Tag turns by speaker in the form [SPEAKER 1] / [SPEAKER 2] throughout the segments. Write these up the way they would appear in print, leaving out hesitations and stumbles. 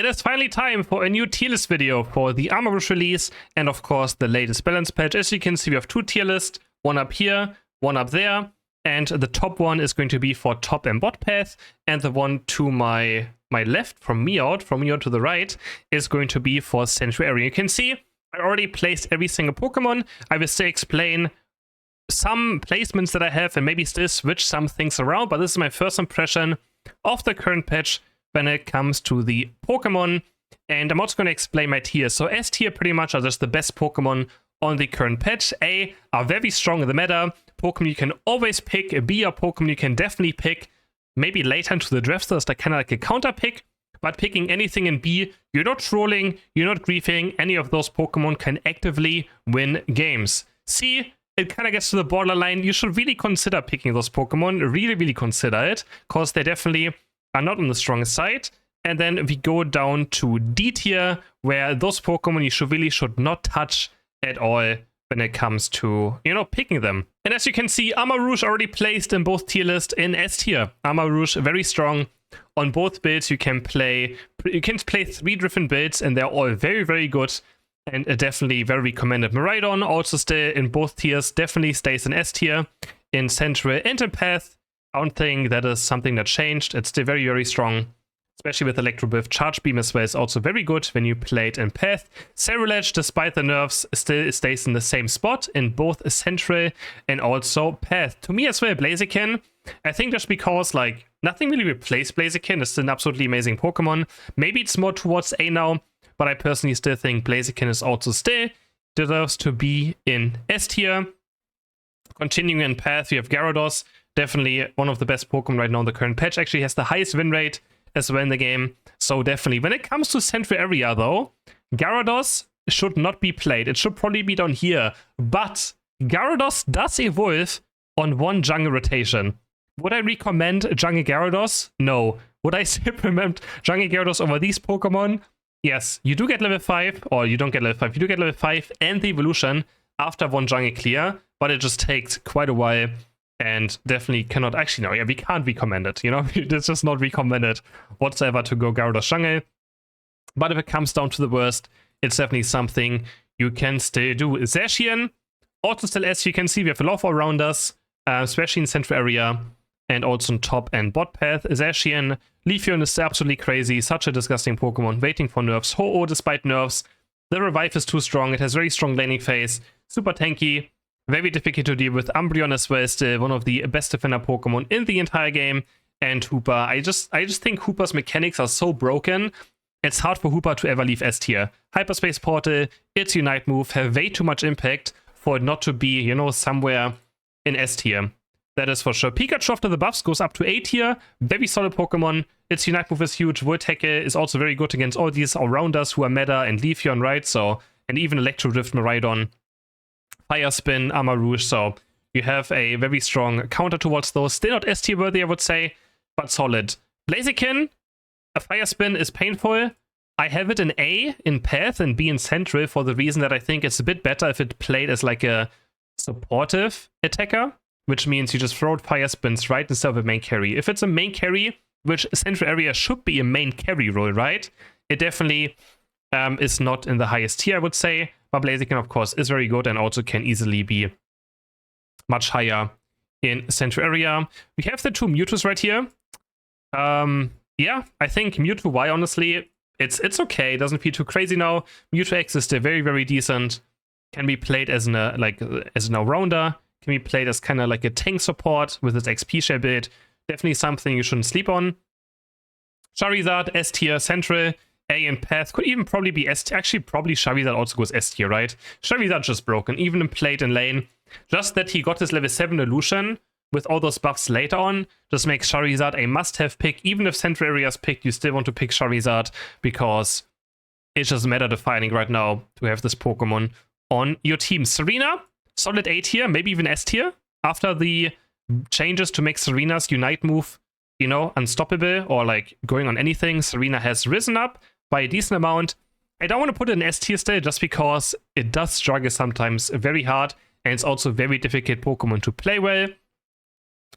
[SPEAKER 1] It is finally time for a new tier list video for the ARMAROUGE release and of course the latest balance patch. As you can see, we have two tier lists, one up here, one up there, and the top one is going to be for top and bot path, and the one to my left, from me out to the right, is going to be for central area. You can see I already placed every single Pokemon. I will still explain some placements that I have and maybe still switch some things around, but this is my first impression of the current patch when it comes to the Pokemon, and I'm also going to explain my tiers. So S tier pretty much are just the best Pokemon on the current patch. A are very strong in the meta, Pokemon you can always pick. B are Pokemon you can definitely pick, maybe later into the draft, so it's like kind of like a counter pick, but picking anything in B, you're not trolling, you're not griefing, any of those Pokemon can actively win games. C, it kind of gets to the borderline. You should really consider picking those Pokemon, really consider it, because they definitely are not on the strongest side. And then we go down to D tier, where those Pokemon you really should not touch at all when it comes to, picking them. And as you can see, ARMAROUGE already placed in both tier lists in S tier. ARMAROUGE very strong on both builds. You can play 3 different builds, and they're all very good. And definitely very recommended. Miraidon also still in both tiers, definitely stays in S tier. In Central and in Path, I don't think that is something that changed. It's still very strong, especially with Electrobirth. Charge Beam as well is also very good when you play it in Path. Cerulege, despite the nerfs, still stays in the same spot in both Central and also Path. To me as well, Blaziken, I think just because nothing really replaced Blaziken. It's an absolutely amazing Pokemon. Maybe it's more towards A now, but I personally still think Blaziken is also still deserves to be in S tier. Continuing in Path, we have Gyarados. Definitely one of the best Pokemon right now in the current patch. Actually has the highest win rate as well in the game. So definitely. When it comes to Central area though, Gyarados should not be played. It should probably be down here. But Gyarados does evolve on one jungle rotation. Would I recommend Jungle Gyarados? No. Would I still recommend Jungle Gyarados over these Pokemon? Yes. You do get level 5, or you don't get level 5. You do get level 5 and the evolution after one jungle clear, but it just takes quite a while. And definitely cannot, actually, no, yeah, we can't recommend it, It's just not recommended whatsoever to go Gyarados Jungle. But if it comes down to the worst, it's definitely something you can still do. Zacian, also still, as you can see, we have a lot of all-rounders, especially in Central area, and also on top and bot path. Zacian, Leafeon is absolutely crazy, such a disgusting Pokemon, waiting for nerfs. Ho-Oh, despite nerfs, the revive is too strong, it has very strong laning phase, super tanky, very difficult to deal with. Umbreon as well is still one of the best defender Pokemon in the entire game. And Hooper, I just think Hooper's mechanics are so broken, it's hard for Hooper to ever leave S tier. Hyperspace Portal, its Unite move have way too much impact for it not to be, somewhere in S tier. That is for sure. Pikachu after the buffs goes up to A tier. Very solid Pokemon. Its Unite move is huge. Volt Tackle is also very good against all these all-rounders who are meta and Leafeon, right? So, and even Electro Drift, Miraidon, Fire Spin, ARMAROUGE, so you have a very strong counter towards those. Still not S tier worthy, I would say, but solid. Blaziken, a Fire Spin is painful. I have it in A in Path and B in Central for the reason that I think it's a bit better if it played as like a supportive attacker, which means you just throw Fire Spins right instead of a main carry. If it's a main carry, which Central area should be a main carry role, right? It definitely is not in the highest tier, I would say. But Blaziken, of course, is very good and also can easily be much higher in Central area. We have the two Mewtwo's right here. Yeah, I think Mewtwo Y, honestly, it's okay. It doesn't feel too crazy now. Mewtwo X is still very decent. Can be played as an all-rounder. Can be played as kind of like a tank support with its XP share build. Definitely something you shouldn't sleep on. Charizard, S tier, Central. A and Path could even probably be S tier. Actually, probably Charizard also goes S tier, right? Charizard just broken, even in plate and lane. Just that he got his level 7 illusion with all those buffs later on just makes Charizard a must-have pick. Even if Central area is picked, you still want to pick Charizard because it doesn't matter defining right now to have this Pokemon on your team. Serena, solid A tier, maybe even S tier. After the changes to make Serena's Unite move, unstoppable or going on anything, Serena has risen up by a decent amount. I don't want to put it in S tier still just because it does struggle sometimes very hard and it's also a very difficult Pokemon to play well.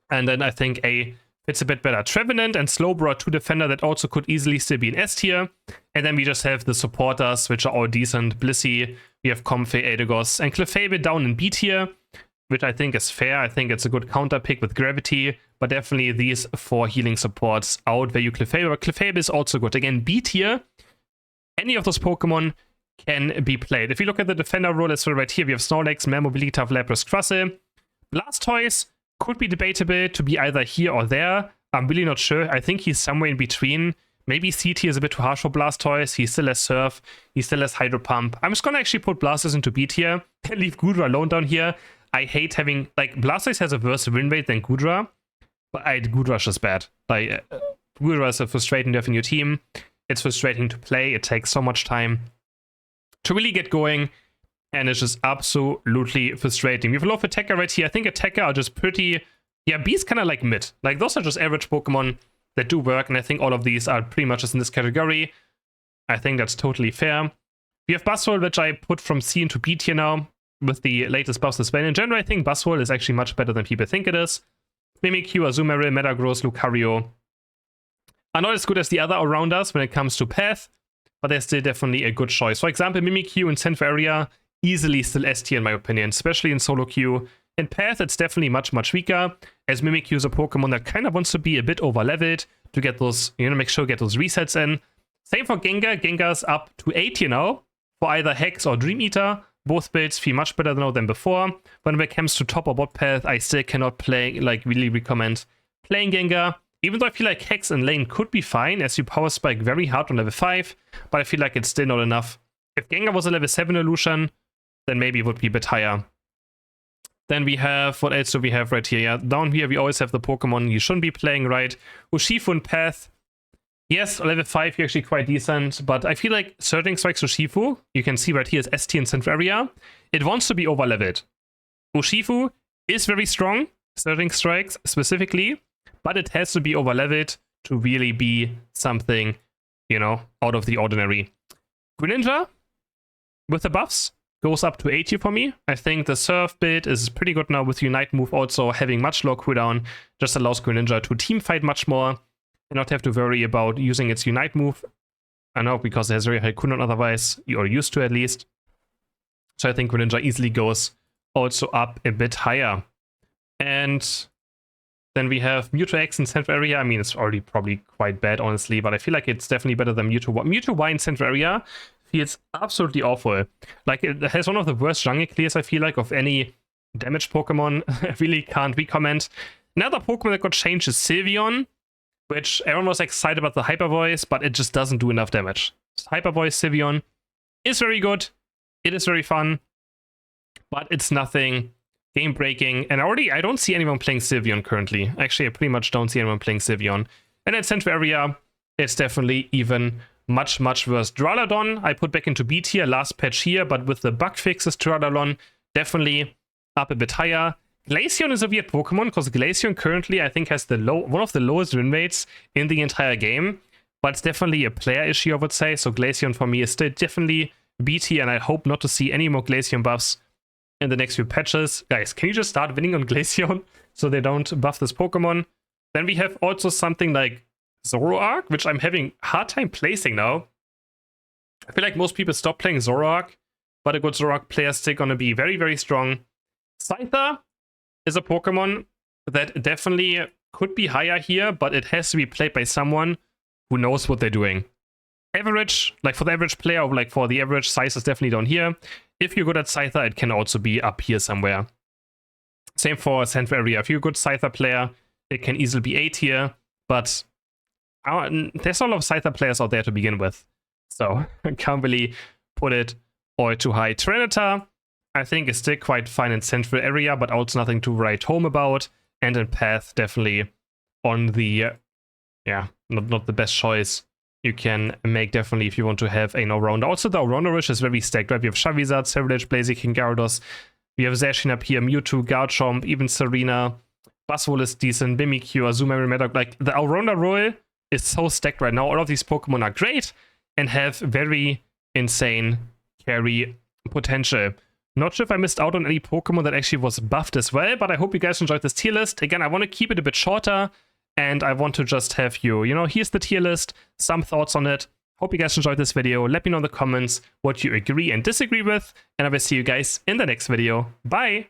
[SPEAKER 1] And then I think A fits a bit better. Trevenant and Slowbro are two defender that also could easily still be in S tier. And then we just have the supporters, which are all decent. Blissey, we have Comfey, Aedagos, and Clefable down in B tier, which I think is fair. I think it's a good counter pick with Gravity, but definitely these 4 healing supports outvalue Clefable. But Clefable is also good. Again, B tier, any of those Pokemon can be played. If you look at the defender role as well right here, we have Snorlax, Mammobilita, Lapras, Crustle. Blastoise could be debatable to be either here or there. I'm really not sure. I think he's somewhere in between. Maybe C tier is a bit too harsh for Blastoise. He still has Surf. He still has Hydro Pump. I'm just going to actually put Blastoise into B tier and leave Goodra alone down here. I hate having... Like, Blastoise has a worse win rate than Goodra, but Goodra's just bad. Like, Goodra is a frustrating to have in your team. It's frustrating to play. It takes so much time to really get going, and it's just absolutely frustrating. We have a lot of Attacker right here. I think Attacker are just pretty... Yeah, B's kind of like mid. Like, those are just average Pokemon that do work, and I think all of these are pretty much just in this category. I think that's totally fair. We have Buzzwole, which I put from C into B tier now, with the latest buffs as well. In general, I think Buzzwole is actually much better than people think it is. Mimikyu, Azumarill, Metagross, Lucario are not as good as the other all-rounders when it comes to path, but they're still definitely a good choice. For example, Mimikyu in Central Area, easily still S tier in my opinion, especially in solo queue. In path, it's definitely much, much weaker, as Mimikyu is a Pokemon that kind of wants to be a bit over-leveled to get those, make sure get those resets in. Same for Gengar. Gengar's up to 8 tier now, for either Hex or Dream Eater. Both builds feel much better now than before. When it comes to top or bot path, I still cannot really recommend playing Gengar. Even though I feel like Hex and Lane could be fine, as you power spike very hard on level 5, but I feel like it's still not enough. If Gengar was a level 7 illusion, then maybe it would be a bit higher. Then we have, what else do we have right here? Yeah, down here we always have the Pokemon you shouldn't be playing, right? Urshifu and Path. Yes, level 5 you're actually quite decent, but I feel like Surging Strikes Urshifu, you can see right here is ST in Central Area. It wants to be over-leveled. Urshifu is very strong, Surging Strikes specifically, but it has to be over-leveled to really be something, out of the ordinary. Greninja, with the buffs, goes up to 80 for me. I think the Surf build is pretty good now with Unite move also having much lower cooldown, just allows Greninja to team fight much more and not have to worry about using its Unite move. I know, because it has very high cooldown otherwise, or used to at least. So I think Greninja easily goes also up a bit higher. And then we have Mewtwo X in Central Area. I mean, it's already probably quite bad, honestly, but I feel like it's definitely better than Mewtwo Y. Mewtwo Y in Central Area feels absolutely awful. Like, it has one of the worst jungle clears, I feel like, of any damaged Pokemon. I really can't recommend. Another Pokemon that got changed is Sylveon, which everyone was excited about the Hyper Voice, but it just doesn't do enough damage. Hyper Voice Sylveon is very good. It is very fun, but it's nothing game-breaking. And I don't see anyone playing Sylveon currently. Actually, I pretty much don't see anyone playing Sylveon. And at Central Area, it's definitely even much, much worse. Duraludon, I put back into B tier, last patch here, but with the bug fixes, Duraludon definitely up a bit higher. Glaceon is a weird Pokemon, because Glaceon currently, I think, has one of the lowest win rates in the entire game, but it's definitely a player issue, I would say. So Glaceon for me is still definitely B tier, and I hope not to see any more Glaceon buffs in the next few patches. Guys, can you just start winning on Glaceon so they don't buff this Pokemon? Then we have also something like Zoroark, which I'm having a hard time placing now. I feel like most people stop playing Zoroark, but a good Zoroark player is still going to be very, very strong. Scyther is a Pokemon that definitely could be higher here, but it has to be played by someone who knows what they're doing. Average, like for the average player, or like for the average, size is definitely down here. If you're good at Scyther, it can also be up here somewhere. Same for Central Area. If you're a good Scyther player, it can easily be A tier, but there's a lot of Scyther players out there to begin with, so I can't really put it all too high. Tyranitar, I think, is still quite fine in Central Area, but also nothing to write home about. And in Path, definitely on the, not the best choice you can make, definitely, if you want to have an all-rounder. Also, the all-rounder is very stacked, right? We have Charizard, Savage, Blaziken, Gyarados. We have Zacian up here, Mewtwo, Garchomp, even Serena. Buzzwole is decent, Mimikyu, Azumarill, Medoc. Like, the all-rounder role is so stacked right now. All of these Pokemon are great and have very insane carry potential. Not sure if I missed out on any Pokemon that actually was buffed as well, but I hope you guys enjoyed this tier list. Again, I want to keep it a bit shorter and I want to just have you, here's the tier list, some thoughts on it. Hope you guys enjoyed this video. Let me know in the comments what you agree and disagree with, and I will see you guys in the next video. Bye!